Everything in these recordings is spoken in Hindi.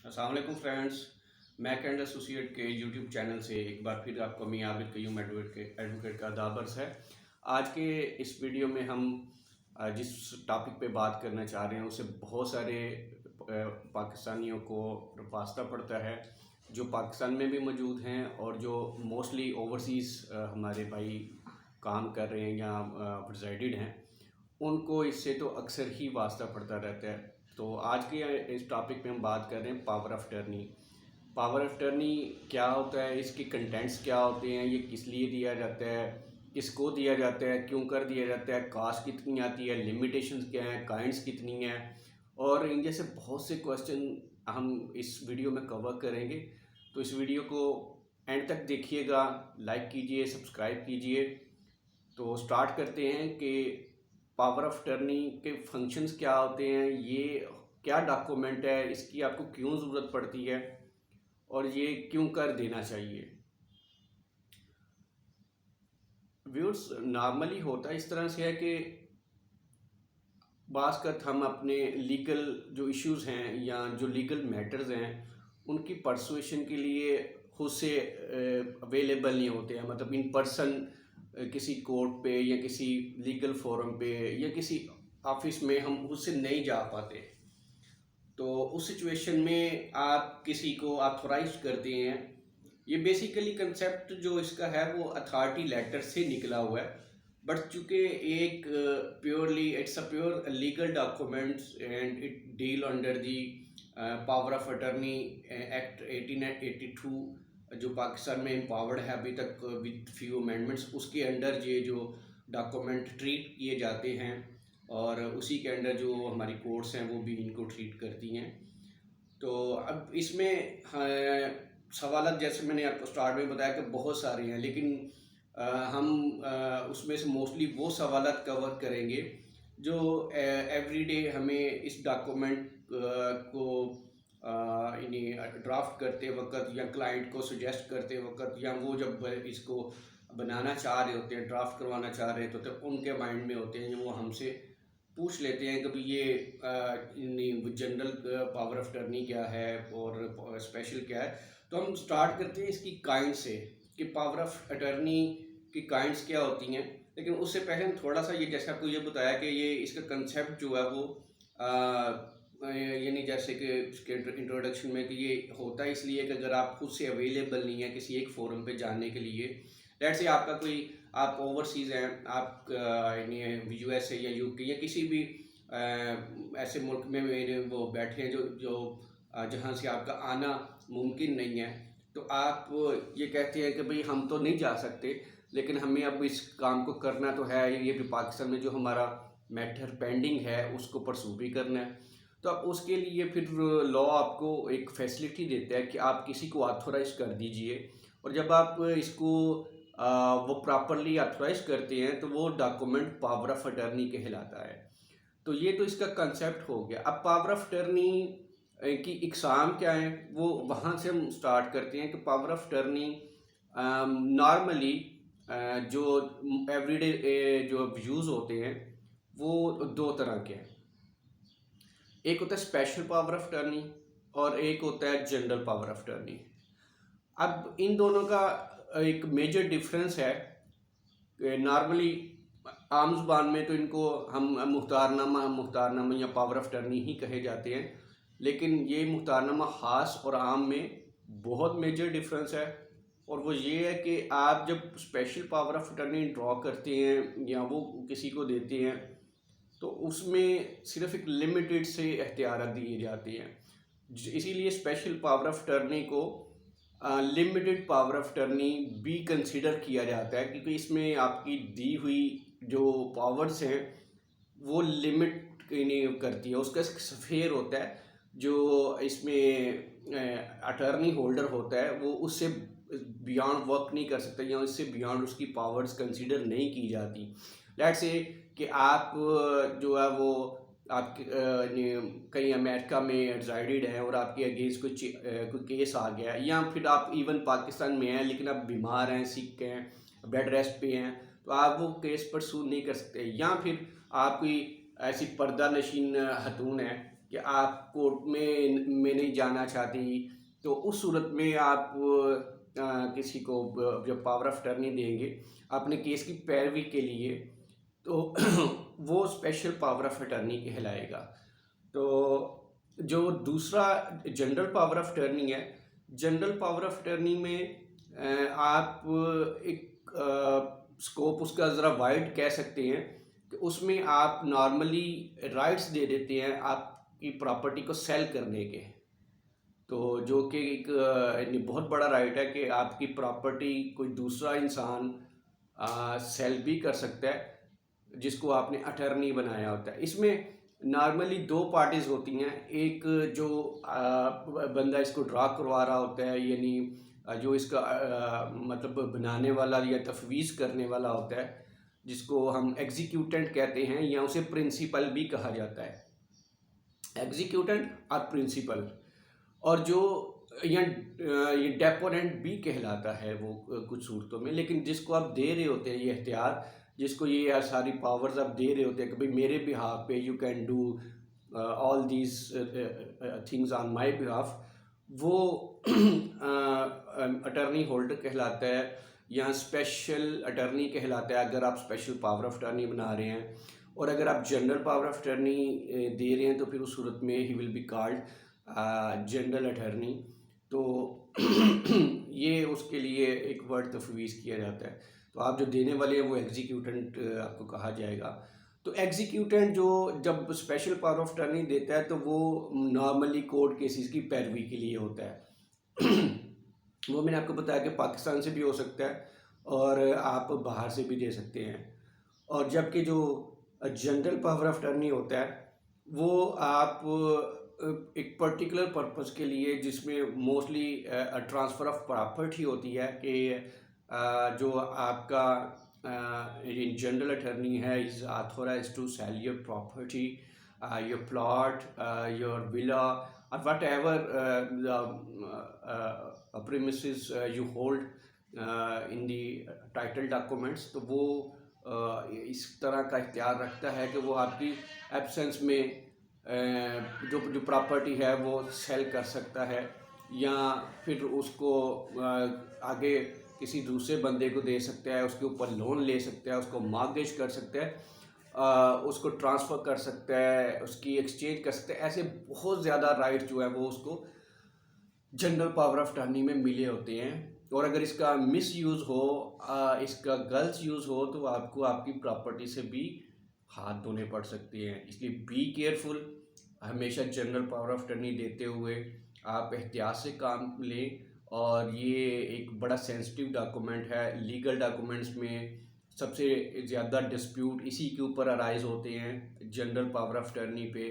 अस्सलाम वालेकुम फ्रेंड्स। मैक एंड एसोसिएट के यूट्यूब चैनल से एक बार फिर आपको मैं आबिद कयूम एडवोकेट का दाबर्स है। आज के इस वीडियो में हम जिस टॉपिक पे बात करना चाह रहे हैं उसे बहुत सारे पाकिस्तानियों को वास्ता पड़ता है, जो पाकिस्तान में भी मौजूद हैं और जो मोस्टली ओवरसीज़ हमारे भाई काम कर रहे हैं या रेजिडेंट हैं, उनको इससे तो अक्सर ही वास्ता पड़ता रहता है। तो आज के इस टॉपिक पे हम बात कर रहे हैं power of attorney. Power of attorney क्या होता है, इसके कंटेंट्स क्या होते हैं, ये किस लिए दिया जाता है, किसको दिया जाता है, क्यों कर दिया जाता है, कास्ट कितनी आती है, लिमिटेशंस क्या हैं, काइंड्स कितनी हैं, और इन जैसे बहुत से क्वेश्चन हम इस वीडियो में कवर करेंगे। तो इस वीडियो को एंड तक देखिएगा, लाइक कीजिए, सब्सक्राइब कीजिए। तो स्टार्ट करते हैं कि पावर ऑफ टर्नी के फंक्शंस क्या होते हैं, ये क्या डॉक्यूमेंट है, इसकी आपको क्यों ज़रूरत पड़ती है और ये क्यों कर देना चाहिए। व्यूअर्स, नॉर्मली होता इस तरह से है कि बाज़ हम अपने लीगल जो इश्यूज़ हैं या जो लीगल मैटर्स हैं उनकी परसुएशन के लिए खुद से अवेलेबल नहीं होते हैं, मतलब इन पर्सन किसी कोर्ट पे या किसी लीगल फोरम पे या किसी ऑफिस में हम उससे नहीं जा पाते। तो उस सिचुएशन में आप किसी को ऑथोराइज करते हैं। ये बेसिकली कंसेप्ट जो इसका है वो अथॉरिटी लेटर से निकला हुआ है, बट चूँकि एक purely it's a pure legal documents and it deal under the power of attorney act 1882 जो पाकिस्तान में एम्पावर्ड है अभी तक विद फ्यू अमेंडमेंट्स, उसके अंडर ये जो डॉक्यूमेंट ट्रीट किए जाते हैं और उसी के अंडर जो हमारी कोर्ट्स हैं वो भी इनको ट्रीट करती हैं। तो अब इसमें सवाल जैसे मैंने आपको स्टार्ट में बताया कि बहुत सारे हैं, लेकिन हम उसमें से मोस्टली वो सवाल कवर करेंगे जो एवरीडे हमें इस डॉक्यूमेंट को इन्हें ड्राफ्ट करते वक्त या क्लाइंट को सजेस्ट करते वक्त या वो जब इसको बनाना चाह रहे होते हैं, ड्राफ्ट करवाना चाह रहे होते हैं, तो उनके माइंड में होते हैं, वो हमसे पूछ लेते हैं कि भाई ये जनरल पावर ऑफ टर्नी क्या है और स्पेशल क्या है। तो हम स्टार्ट करते हैं इसकी काइंड से कि पावर ऑफ अटर्नी की काइंड्स क्या होती हैं। लेकिन उससे पहले हम थोड़ा सा ये जैसे आपको ये बताया कि ये इसका कंसेप्ट जो है वो यानी जैसे कि इसके इंट्रोडक्शन में कि ये होता है इसलिए कि अगर आप खुद से अवेलेबल नहीं है किसी एक फोरम पे जाने के लिए, लेट्स से आपका कोई आप ओवरसीज़ हैं, आप USA या UK या किसी भी ऐसे मुल्क में वो बैठे हैं जो जहाँ से आपका आना मुमकिन नहीं है, तो आप ये कहते हैं कि भाई हम तो नहीं जा सकते लेकिन हमें अब इस काम को करना तो है, ये भी पाकिस्तान में जो हमारा मैटर पेंडिंग है उसको परसू भी करना है। तो अब उसके लिए फिर लॉ आपको एक फैसिलिटी देता है कि आप किसी को ऑथोराइज कर दीजिए, और जब आप इसको वो प्रॉपरली ऑथोराइज करते हैं तो वो डॉक्यूमेंट पावर ऑफ अटर्नी कहलाता है। तो ये तो इसका कंसेप्ट हो गया। अब पावर ऑफ अटर्नी की इकसाम क्या है वो वहाँ से हम स्टार्ट करते हैं कि पावर ऑफ अटर्नी नॉर्मली जो एवरीडे जो यूज़ होते हैं वो दो तरह के हैं। एक होता है स्पेशल पावर ऑफ अटर्नी और एक होता है जनरल पावर ऑफ अटर्नी। अब इन दोनों का एक मेजर डिफरेंस है। नॉर्मली आम जुबान में तो इनको हम मुख्तारनामा या पावर ऑफ अटर्नी ही कहे जाते हैं, लेकिन ये मुख्तारनामा ख़ास और आम में बहुत मेजर डिफरेंस है। और वो ये है कि आप जब special power of attorney draw करते हैं या वो किसी को देते हैं तो उसमें सिर्फ एक लिमिटेड से इख्तियार दिए जाते हैं। इसीलिए स्पेशल पावर ऑफ अटर्नी को लिमिटेड पावर ऑफ टर्नी भी कंसिडर किया जाता है, क्योंकि इसमें आपकी दी हुई जो पावर्स हैं वो लिमिट नहीं करती है। उसका स्फेयर होता है जो इसमें अटर्नी होल्डर होता है वो उससे बियॉन्ड वर्क नहीं कर सकता या उससे बियॉन्ड उसकी पावर्स कंसिडर नहीं की जाती। लेट्स से कि आप जो है वो आप कहीं अमेरिका में रेजिडेंट हैं और आपके अगेंस्ट कोई केस आ गया है, या फिर आप इवन पाकिस्तान में हैं लेकिन आप बीमार हैं, सिक हैं, बेड रेस्ट पे हैं, तो आप वो केस परसू नहीं कर सकते। या फिर आप कोई ऐसी पर्दा नशीन खतून है कि आप कोर्ट में नहीं जाना चाहती, तो उस सूरत में आप किसी को जब पावर ऑफ अटर्नी देंगे अपने केस की पैरवी के लिए, तो वो स्पेशल पावर ऑफ अटर्नी कहलाएगा। तो जो दूसरा जनरल पावर ऑफ अटर्नी है, जनरल पावर ऑफ अटर्नी में आप एक स्कोप उसका ज़रा वाइड कह सकते हैं कि उसमें आप नॉर्मली राइट्स दे देते हैं आपकी प्रॉपर्टी को सेल करने के। तो जो कि एक बहुत बड़ा राइट है कि आपकी प्रॉपर्टी कोई दूसरा इंसान सेल भी कर सकता है जिसको आपने अटर्नी बनाया होता है। इसमें नॉर्मली दो पार्टीज़ होती हैं, एक जो बंदा इसको ड्रा करवा रहा होता है, यानी जो इसका मतलब बनाने वाला या तफवीज़ करने वाला होता है, जिसको हम एग्जीक्यूटेंट कहते हैं या उसे प्रिंसिपल भी कहा जाता है, एग्जीक्यूटेंट और प्रिंसिपल। और जो ये डेपोनेंट भी कहलाता है वो कुछ सूरतों में। लेकिन जिसको आप दे रहे होते हैं ये इख्तियार, जिसको ये सारी पावर्स आप दे रहे होते हैं कि भाई मेरे बिहाफ पे you can do all these things on my behalf, वो अटर्नी होल्डर कहलाता है या स्पेशल अटर्नी कहलाता है अगर आप स्पेशल पावर ऑफ अटर्नी बना रहे हैं। और अगर आप जनरल पावर ऑफ अटर्नी दे रहे हैं तो फिर उस सूरत में he will be called general attorney. तो ये उसके लिए एक वर्ड तफवीज़ किया जाता है। तो आप जो देने वाले हैं वो एग्जीक्यूटेंट आपको कहा जाएगा। तो एग्जीक्यूटेंट जो जब स्पेशल पावर ऑफ अटर्नी देता है तो वो नॉर्मली कोर्ट केसेस की पैरवी के लिए होता है। वो मैंने आपको बताया कि पाकिस्तान से भी हो सकता है और आप बाहर से भी दे सकते हैं। और जबकि जो जनरल पावर ऑफ अटर्नी होता है वो आप एक पर्टिकुलर पर्पस के लिए, जिसमें मोस्टली ट्रांसफ़र ऑफ प्रॉपर्टी होती है कि जो आपका जनरल अटर्नी है is authorized to sell your property, your plot, your villa और whatever premises you hold in the title documents. तो वो इस तरह का इख्तियार रखता है कि वो आपकी एब्सेंस में जो प्रॉपर्टी है वो सेल कर सकता है या फिर उसको आगे किसी दूसरे बंदे को दे सकता है, उसके ऊपर लोन ले सकता है, उसको मॉर्गेज कर सकता है, उसको ट्रांसफ़र कर सकता है, उसकी एक्सचेंज कर सकता है। ऐसे बहुत ज़्यादा राइट जो है वो उसको जनरल पावर ऑफ अटर्नी में मिले होते हैं। और अगर इसका मिस यूज़ हो, इसका गलत यूज़ हो, तो आपको आपकी प्रॉपर्टी से भी हाथ धोने पड़ सकते हैं। इसलिए बी केयरफुल, हमेशा जनरल पावर ऑफ अटर्नी देते हुए आप एहतियात से काम लें। और ये एक बड़ा सेंसिटिव डॉक्यूमेंट है। लीगल डॉक्यूमेंट्स में सबसे ज़्यादा डिस्प्यूट इसी के ऊपर अराइज होते हैं, जनरल पावर ऑफ अटर्नी पे।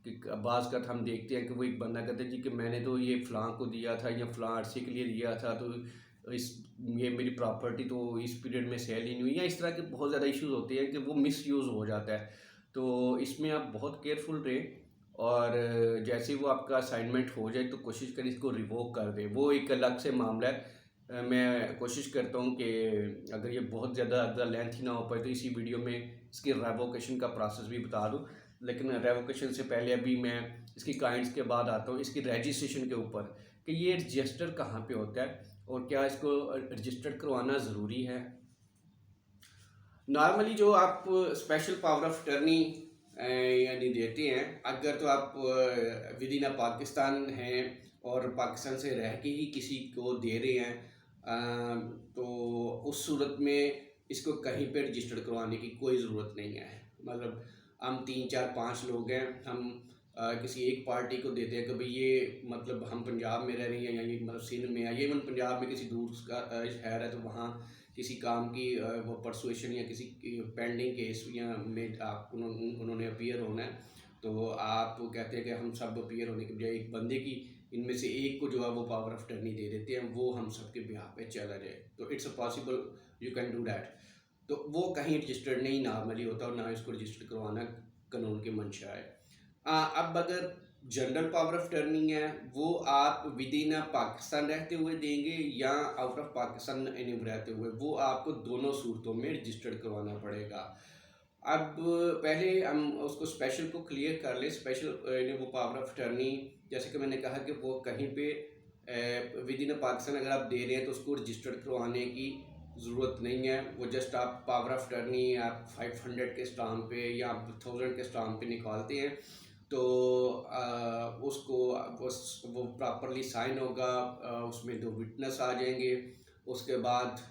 कि बाज़ का हम देखते हैं कि वो एक बंदा कहता है जी कि मैंने तो ये फ़लाँ को दिया था या फ़लाँ अरसे के लिए दिया था, तो इस ये मेरी प्रॉपर्टी तो इस पीरियड में सेल ही नहीं हुई, या इस तरह के बहुत ज़्यादा इश्यूज़ होते हैं कि वो मिस यूज़ हो जाता है। तो इसमें आप बहुत केयरफुल रहें और जैसे वो आपका असाइनमेंट हो जाए तो कोशिश करें इसको रिवोक कर दें। वो एक अलग से मामला है। मैं कोशिश करता हूँ कि अगर ये बहुत ज़्यादा लेंथी ना हो पाए तो इसी वीडियो में इसकी रेवोकेशन का प्रोसेस भी बता दूँ। लेकिन रेवोकेशन से पहले अभी मैं इसकी काइंड्स के बाद आता हूँ इसकी रजिस्ट्रेशन के ऊपर, कि ये रजिस्टर कहाँ पे होता है और क्या इसको रजिस्टर्ड करवाना ज़रूरी है। नॉर्मली जो आप स्पेशल पावर ऑफ अटर्नी यानी देते हैं, अगर तो आप विद इन पाकिस्तान हैं और पाकिस्तान से रह के ही किसी को दे रहे हैं, तो उस सूरत में इसको कहीं पे रजिस्टर्ड करवाने की कोई ज़रूरत नहीं है। मतलब हम 3 4 5 लोग हैं, हम किसी एक पार्टी को देते हैं कि भाई ये मतलब हम पंजाब में रह रहे हैं या ये मतलब सिंध में है, ये इवन पंजाब में किसी दूर का शहर है, तो वहाँ किसी काम की वो परसुएशन या किसी पेंडिंग केस या में आप उन्होंने अपीयर होना है, तो आप कहते हैं कि हम सब अपीयर होने के बजाय एक बंदे की इनमें से एक को जो है वो पावर ऑफ अटर्नी दे देते हैं, वो हम सबके बिहाफ पे चला जाए, तो it's a possible, you can do that. तो वो कहीं रजिस्टर्ड नहीं नॉर्मली होता और ना इसको रजिस्टर करवाना कानून की मंशा है। अब अगर जनरल पावर ऑफ अटर्नी है वो आप विद इन पाकिस्तान रहते हुए देंगे या आउट ऑफ पाकिस्तान रहते हुए, वो आपको दोनों सूरतों में रजिस्टर्ड करवाना पड़ेगा। अब पहले हम उसको स्पेशल को क्लियर कर ले। स्पेशल यानी वो पावर ऑफ अटर्नी, जैसे कि मैंने कहा कि वो कहीं पे विद इन पाकिस्तान अगर आप दे रहे हैं तो उसको रजिस्टर्ड करवाने की ज़रूरत नहीं है। वो जस्ट आप पावर ऑफ अटर्नी आप 500 के स्टाम्प पे या आप 1000 के स्टाम्प पे निकालते हैं तो उसको वो प्रॉपरली साइन होगा, उसमें 2 विटनेस आ जाएंगे। उसके बाद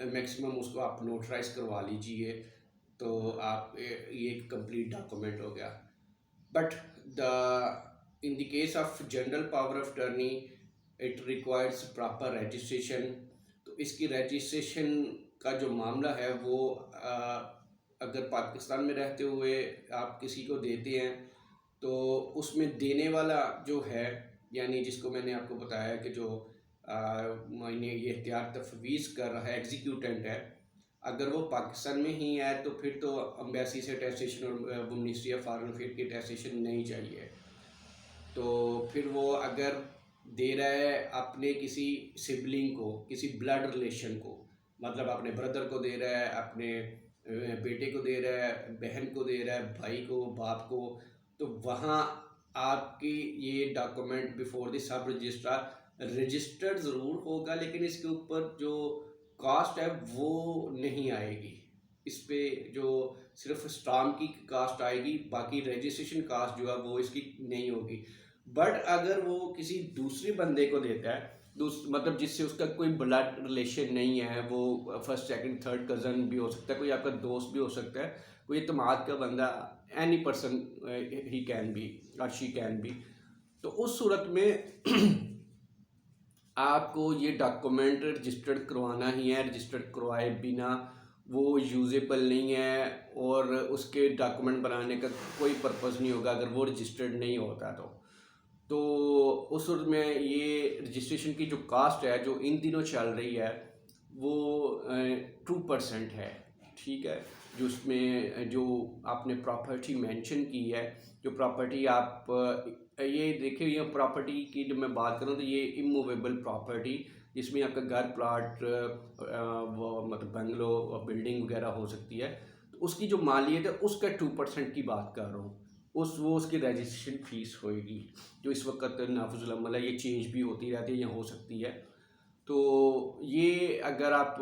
मैक्सिमम उसको आप नोटराइज करवा लीजिए तो आप ये एक कंप्लीट डॉक्यूमेंट हो गया। But the in the case of general power of टर्नी it requires proper registration. तो इसकी रजिस्ट्रेशन का जो मामला है वो अगर पाकिस्तान में रहते हुए आप किसी को देते हैं तो उसमें देने वाला जो है, यानी जिसको मैंने आपको बताया कि जो मैंने ये इख्तियार तफवीज़ कर रहा है, एग्जीक्यूटेंट है, अगर वो पाकिस्तान में ही है तो फिर तो अम्बेसी से अटेस्टेशन और मिनिस्ट्री ऑफ फॉरेन अफेयर की अटेस्टेशन नहीं चाहिए। तो फिर वो अगर दे रहा है अपने किसी सिबलिंग को, किसी ब्लड रिलेशन को, मतलब अपने ब्रदर को दे रहा है, अपने बेटे को दे रहा है, बहन को दे रहा है, भाई को, बाप को, तो वहाँ आपकी ये document before the sub registrar registered ज़रूर होगा, लेकिन इसके ऊपर जो कास्ट है वो नहीं आएगी। इस पे जो सिर्फ स्टाम्प की कास्ट आएगी, बाकी रजिस्ट्रेशन कास्ट जो है वो इसकी नहीं होगी। बट अगर वो किसी दूसरे बंदे को देता है, मतलब जिससे उसका कोई ब्लड रिलेशन नहीं है, वो फर्स्ट सेकंड थर्ड कज़न भी हो सकता है, कोई आपका दोस्त भी हो सकता है, कोई इत्तेमाद का बंदा, any person he can be और शी कैन बी। तो उस सूरत में आपको ये डॉक्यूमेंट रजिस्टर्ड करवाना ही है। रजिस्टर्ड करवाए बिना वो यूजेबल नहीं है और उसके डॉक्यूमेंट बनाने का कोई पर्पज़ नहीं होगा अगर वो रजिस्टर्ड नहीं होता तो उस सूरत में ये रजिस्ट्रेशन की जो कास्ट है जो इन दिनों चल रही है वो 2% है। ठीक है, जो उसमें जो आपने प्रॉपर्टी मेंशन की है, जो प्रॉपर्टी आप ये देखिए, ये प्रॉपर्टी की जब मैं बात करूँ तो ये इमूवेबल प्रॉपर्टी, जिसमें आपका घर, प्लाट, वो मतलब बंगलो और बिल्डिंग वगैरह हो सकती है, तो उसकी जो मालियत है उसका 2% की बात कर रहा हूँ। वो उसकी रजिस्ट्रेशन फ़ीस होएगी, जो इस वक्त नाफिजुल अमल है, ये चेंज भी होती रहती है या हो सकती है। तो ये अगर आप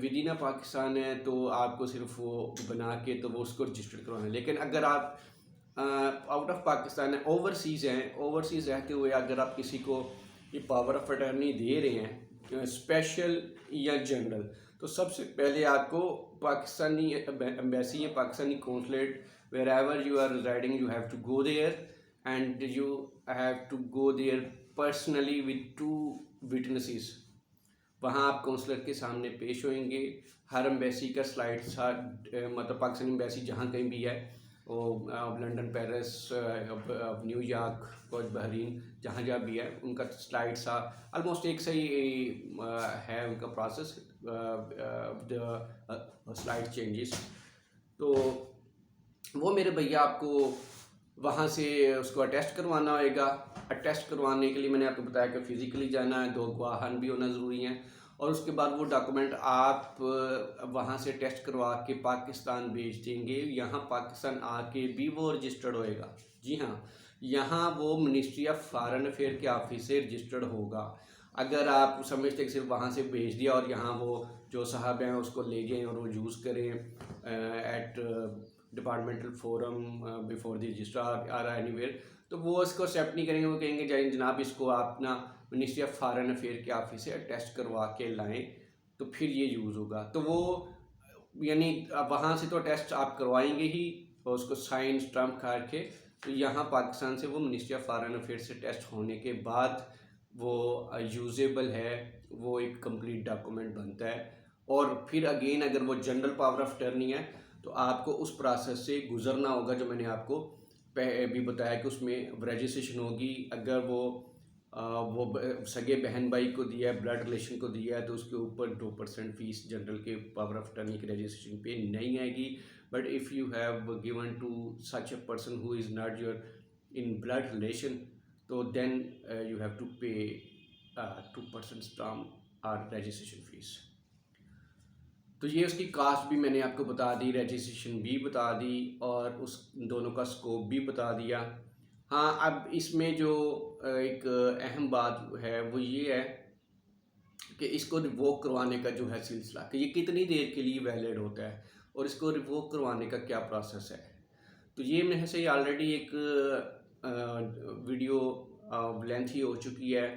विद इन पाकिस्तान है तो आपको सिर्फ वो बना के तो वो उसको रजिस्टर करवाना है। लेकिन अगर आप आउट ऑफ पाकिस्तान है, ओवरसीज़ हैं, ओवरसीज़ रहते हुए अगर आप किसी को ये पावर ऑफ अटर्नी दे रहे हैं स्पेशल या जनरल, तो सबसे पहले आपको पाकिस्तानी एम्बेसी या Pakistani consulate wherever you are residing you have to go there and you have to go there personally with 2 witnesses। वहाँ आप कौंसलर के सामने पेश होंगे। हर एम्बेसी का स्लाइड सा मतलब पाकिस्तानी एम्बेसी जहाँ कहीं भी है, वो London, Paris, New York, coach Bahrain, जहाँ जहाँ भी है, उनका स्लाइड सा ऑलमोस्ट एक सही है उनका प्रोसेस, द स्लाइड चेंजेस। तो वो मेरे भैया आपको वहाँ से उसको अटेस्ट करवाना होएगा। अटेस्ट करवाने के लिए मैंने आपको बताया कि फ़िज़िकली जाना है, 2 गवाहान भी होना ज़रूरी हैं, और उसके बाद वो डॉक्यूमेंट आप वहाँ से टेस्ट करवा के पाकिस्तान भेज देंगे। यहाँ पाकिस्तान आके भी वो रजिस्टर्ड होएगा। जी हाँ, यहाँ वो मिनिस्ट्री ऑफ फॉरेन अफेयर के ऑफिस से रजिस्टर्ड होगा। अगर आप समझते कि सिर्फ वहाँ से भेज दिया और यहाँ वो जो साहब हैं उसको ले जाएँ और वो यूज़ करें at departmental forum before the registrar or anywhere, तो वो इसको एक्सेप्ट नहीं करेंगे। वो कहेंगे जाए जनाब इसको आप ना मिनिस्ट्री ऑफ फॉरेन अफेयर के ऑफिस से टेस्ट करवा के लाएँ तो फिर ये यूज़ होगा। तो वो यानी वहाँ से तो टेस्ट आप करवाएंगे ही और उसको साइन स्टम्प करके, तो यहाँ पाकिस्तान से वो मिनिस्ट्री ऑफ फॉरेन अफेयर से टेस्ट होने के बाद वो यूजेबल है, वो एक कंप्लीट डॉक्यूमेंट बनता है। और फिर अगेन अगर वो जनरल पावर ऑफ अटर्नी है तो आपको उस प्रोसेस से गुजरना होगा जो मैंने आपको भी बताया कि उसमें रजिस्ट्रेशन होगी। अगर वो सगे बहन भाई को दिया है, ब्लड रिलेशन को दिया है, तो उसके ऊपर 2% फीस जनरल के पावर ऑफ अटर्नी के रजिस्ट्रेशन पे नहीं आएगी। But if you have given to such a person who is not your in blood relation, तो then you have to pay 2% stamp और रजिस्ट्रेशन फीस। तो ये उसकी कास्ट भी मैंने आपको बता दी, रजिस्ट्रेशन भी बता दी और उस दोनों का स्कोप भी बता दिया। हाँ, अब इसमें जो एक अहम बात है वो ये है कि इसको रिवोक करवाने का जो है सिलसिला, कि ये कितनी देर के लिए वैलिड होता है और इसको रिवोक करवाने का क्या प्रोसेस है। तो ये मेरे से ऑलरेडी एक वीडियो लेंथी हो चुकी है।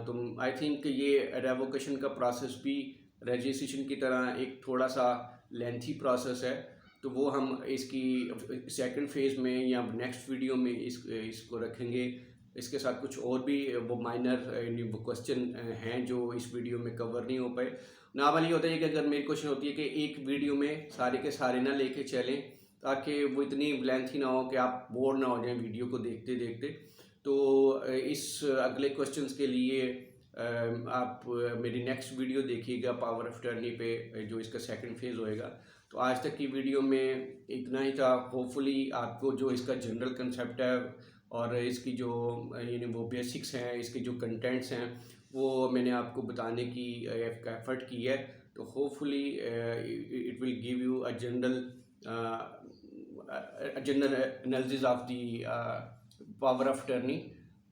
तो आई थिंक ये रेवोकेशन का प्रोसेस भी रजिस्ट्रेशन की तरह एक थोड़ा सा लेंथी प्रोसेस है। तो वो हम इसकी सेकंड फेज़ में या नेक्स्ट वीडियो में इसको रखेंगे। इसके साथ कुछ और भी वो माइनर वो क्वेश्चन हैं जो इस वीडियो में कवर नहीं हो पाए। नॉर्मली होता है कि अगर मेरी क्वेश्चन होती है कि एक वीडियो में सारे के सारे ना लेके चलें, ताकि वो इतनी लेंथी ना हो कि आप बोर ना हो जाएं वीडियो को देखते देखते। तो इस अगले क्वेश्चंस के लिए आप मेरी नेक्स्ट वीडियो देखिएगा पावर ऑफ अटर्नी पे, जो इसका सेकंड फेज़ होएगा। तो आज तक की वीडियो में इतना ही था। होपफुली आपको जो इसका जनरल कंसेप्ट है और इसकी जो यानी वो बेसिक्स हैं, इसके जो कंटेंट्स हैं, वो मैंने आपको बताने की एफर्ट की है। तो hopefully it will give you a general analysis of the power of attorney.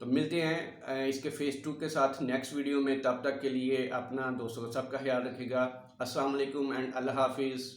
तो मिलते हैं इसके फेज़ 2 के साथ नेक्स्ट वीडियो में। तब तक के लिए अपना दोस्तों सबका ख्याल रखिएगा। अस्सलाम वालेकुम एंड अल्लाह हाफिज़।